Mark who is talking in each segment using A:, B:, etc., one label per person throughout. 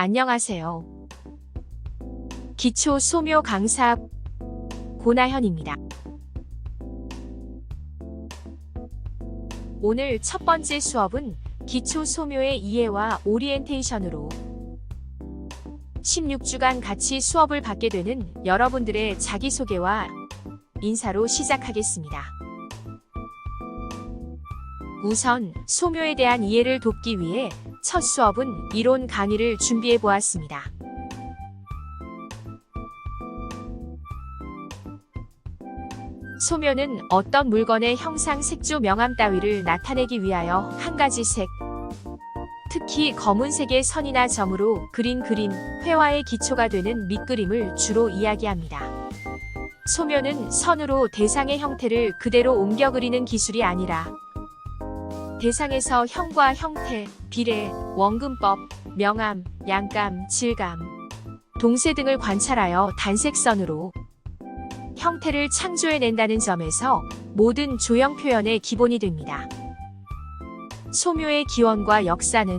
A: 안녕하세요. 기초 소묘 강사 고나현입니다. 오늘 첫 번째 수업은 기초 소묘의 이해와 오리엔테이션으로 16주간 같이 수업을 받게 되는 여러분들의 자기소개와 인사로 시작하겠습니다. 우선 소묘에 대한 이해를 돕기 위해 첫 수업은 이론 강의를 준비해 보았습니다. 소묘는 어떤 물건의 형상, 색조, 명암 따위를 나타내기 위하여 한 가지 색, 특히 검은색의 선이나 점으로 그린 그림, 회화의 기초가 되는 밑그림을 주로 이야기합니다. 소묘는 선으로 대상의 형태를 그대로 옮겨 그리는 기술이 아니라 대상에서 형과 형태, 비례, 원근법, 명암, 양감, 질감, 동세 등을 관찰하여 단색선으로 형태를 창조해낸다는 점에서 모든 조형 표현의 기본이 됩니다. 소묘의 기원과 역사는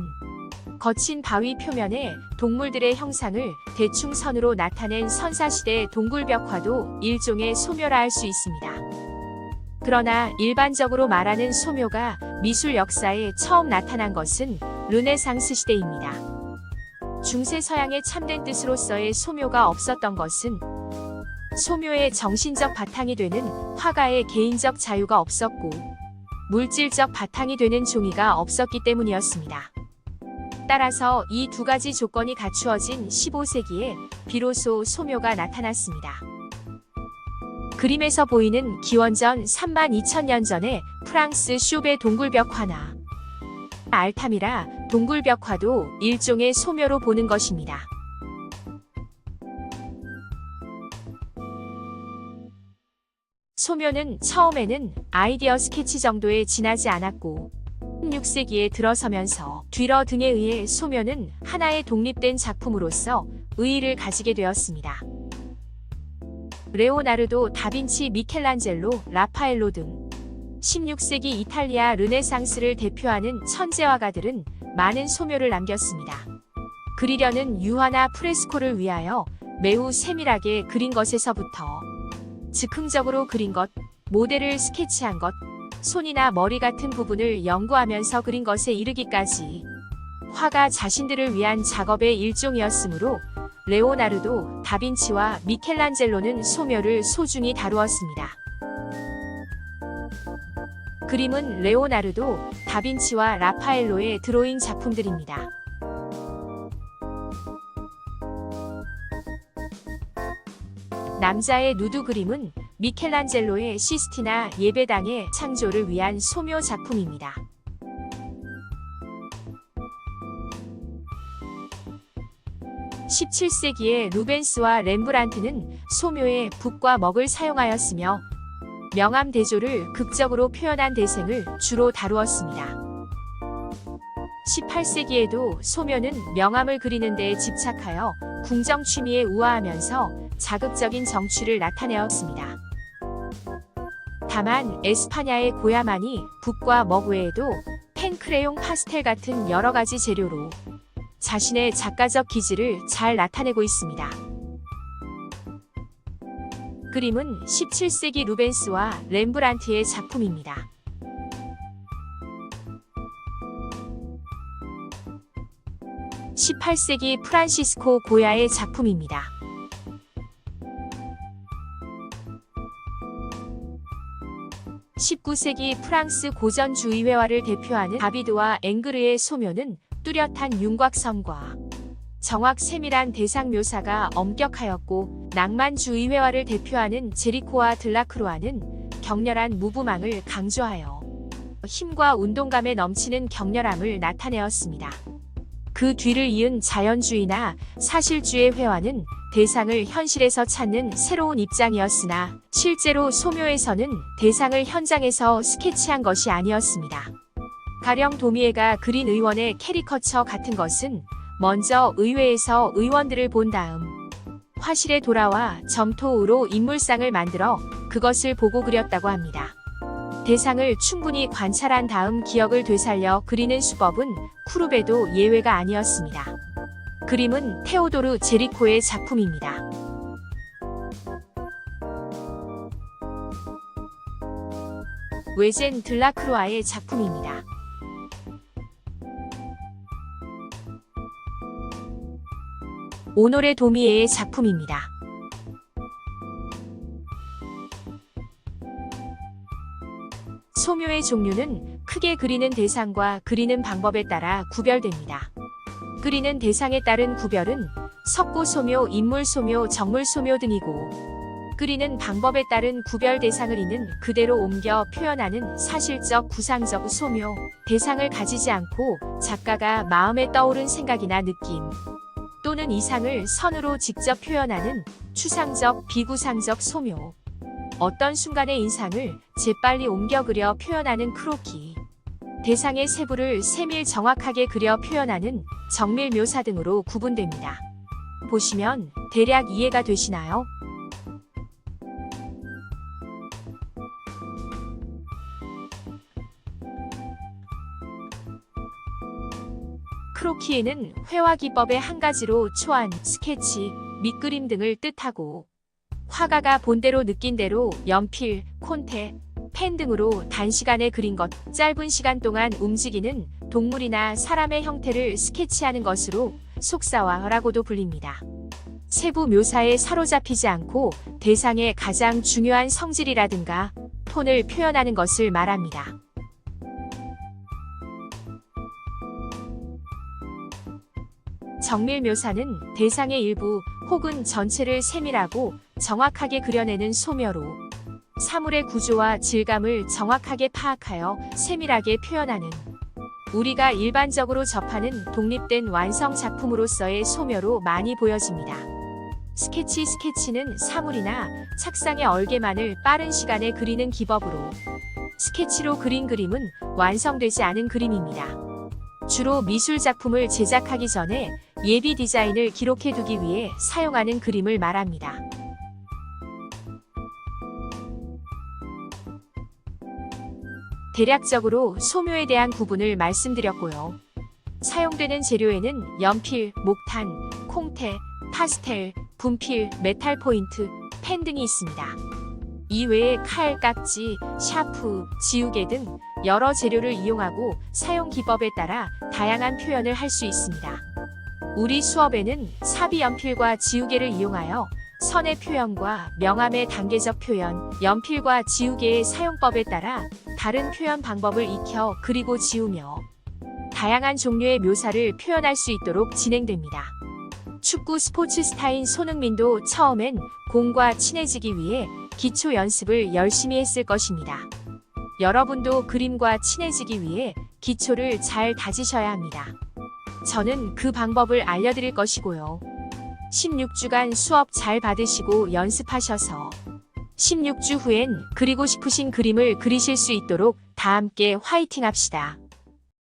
A: 거친 바위 표면에 동물들의 형상을 대충 선으로 나타낸 선사시대 동굴벽화도 일종의 소묘라 할 수 있습니다. 그러나 일반적으로 말하는 소묘가 미술 역사에 처음 나타난 것은 르네상스 시대입니다. 중세 서양의 참된 뜻으로서의 소묘가 없었던 것은 소묘의 정신적 바탕이 되는 화가의 개인적 자유가 없었고 물질적 바탕이 되는 종이가 없었기 때문이었습니다. 따라서 이 두 가지 조건이 갖추어진 15세기에 비로소 소묘가 나타났습니다. 그림에서 보이는 기원전 32,000년 전의 프랑스 쇼베 동굴벽화나 알타미라 동굴벽화도 일종의 소묘로 보는 것입니다. 소묘는 처음에는 아이디어 스케치 정도에 지나지 않았고 16세기에 들어서면서 듀러 등에 의해 소묘는 하나의 독립된 작품으로서 의의를 가지게 되었습니다. 레오나르도, 다빈치, 미켈란젤로, 라파엘로 등 16세기 이탈리아 르네상스를 대표하는 천재화가들은 많은 소묘를 남겼습니다. 그리려는 유화나 프레스코를 위하여 매우 세밀하게 그린 것에서부터 즉흥적으로 그린 것, 모델을 스케치한 것, 손이나 머리 같은 부분을 연구하면서 그린 것에 이르기까지 화가 자신들을 위한 작업의 일종이었으므로 레오나르도, 다빈치와 미켈란젤로는 소묘를 소중히 다루었습니다. 그림은 레오나르도, 다빈치와 라파엘로의 드로잉 작품들입니다. 남자의 누드 그림은 미켈란젤로의 시스티나 예배당의 창조를 위한 소묘 작품입니다. (17세기에) 루벤스와 렘브란트는 소묘에 붓과 먹을 사용하였으며 명암 대조를 극적으로 표현한 대생을 주로 다루었습니다. (18세기에도) 소묘는 명암을 그리는 데에 집착하여 궁정 취미에 우아하면서 자극적인 정취를 나타내었습니다. 다만 에스파냐의 고야만이 붓과 먹 외에도 펜, 크레용, 파스텔 같은 여러 가지 재료로 자신의 작가적 기질을 잘 나타내고 있습니다. 그림은 17세기 루벤스와 렘브란트의 작품입니다. (18세기) 프란시스코 고야의 작품입니다. (19세기) 프랑스 고전주의 회화를 대표하는 다비드와 앵그르의 소묘는 뚜렷한 윤곽선과 정확 세밀한 대상 묘사가 엄격하였고 낭만주의 회화를 대표하는 제리코와 들라크루아는 격렬한 무브망을 강조하여 힘과 운동감에 넘치는 격렬함을 나타내었습니다. 그 뒤를 이은 자연주의나 사실주의 회화는 대상을 현실에서 찾는 새로운 입장이었으나 실제로 소묘에서는 대상을 현장에서 스케치한 것이 아니었습니다. 가령 도미에가 그린 의원의 캐리커처 같은 것은 먼저 의회에서 의원들을 본 다음 화실에 돌아와 점토으로 인물상을 만들어 그것을 보고 그렸다고 합니다. 대상을 충분히 관찰한 다음 기억을 되살려 그리는 수법은 쿠르베도 예외가 아니었습니다. 그림은 테오도르 제리코의 작품입니다. 외젠 들라크루아의 작품입니다. 오노레 도미에의 작품입니다. 소묘의 종류는 크게 그리는 대상과 그리는 방법에 따라 구별됩니다. 그리는 대상에 따른 구별은 석고소묘, 인물소묘, 정물소묘 등이고, 그리는 방법에 따른 구별 대상을 있는 그대로 옮겨 표현하는 사실적 구상적 소묘, 대상을 가지지 않고 작가가 마음에 떠오른 생각이나 느낌 또는 이상을 선으로 직접 표현하는 추상적 비구상적 소묘, 어떤 순간의 인상을 재빨리 옮겨 그려 표현하는 크로키, 대상의 세부를 세밀 정확하게 그려 표현하는 정밀 묘사 등으로 구분됩니다. 보시면 대략 이해가 되시나요? 크로키에는 회화 기법의 한 가지로 초안, 스케치, 밑그림 등을 뜻하고, 화가가 본대로 느낀 대로 연필, 콘테, 펜 등으로 단시간에 그린 것, 짧은 시간 동안 움직이는 동물이나 사람의 형태를 스케치하는 것으로 속사화라고도 불립니다. 세부 묘사에 사로잡히지 않고 대상의 가장 중요한 성질이라든가 톤을 표현하는 것을 말합니다. 정밀 묘사는 대상의 일부 혹은 전체를 세밀하고 정확하게 그려내는 소묘로 사물의 구조와 질감을 정확하게 파악하여 세밀하게 표현하는, 우리가 일반적으로 접하는 독립된 완성 작품으로서의 소묘로 많이 보여집니다. 스케치는 사물이나 착상의 얼개만을 빠른 시간에 그리는 기법으로, 스케치로 그린 그림은 완성되지 않은 그림입니다. 주로 미술 작품을 제작하기 전에 예비 디자인을 기록해두기 위해 사용하는 그림을 말합니다. 대략적으로 소묘에 대한 구분을 말씀드렸고요. 사용되는 재료에는 연필, 목탄, 콩테, 파스텔, 분필, 메탈 포인트, 펜 등이 있습니다. 이외에 칼, 깍지, 샤프, 지우개 등 여러 재료를 이용하고 사용 기법에 따라 다양한 표현을 할 수 있습니다. 우리 수업에는 사비 연필과 지우개를 이용하여 선의 표현과 명암의 단계적 표현, 연필과 지우개의 사용법에 따라 다른 표현 방법을 익혀 그리고 지우며 다양한 종류의 묘사를 표현할 수 있도록 진행됩니다. 축구 스포츠 스타인 손흥민도 처음엔 공과 친해지기 위해 기초 연습을 열심히 했을 것입니다. 여러분도 그림과 친해지기 위해 기초를 잘 다지셔야 합니다. 저는 그 방법을 알려드릴 것이고요. 16주간 수업 잘 받으시고 연습하셔서 16주 후엔 그리고 싶으신 그림을 그리실 수 있도록 다 함께 화이팅 합시다.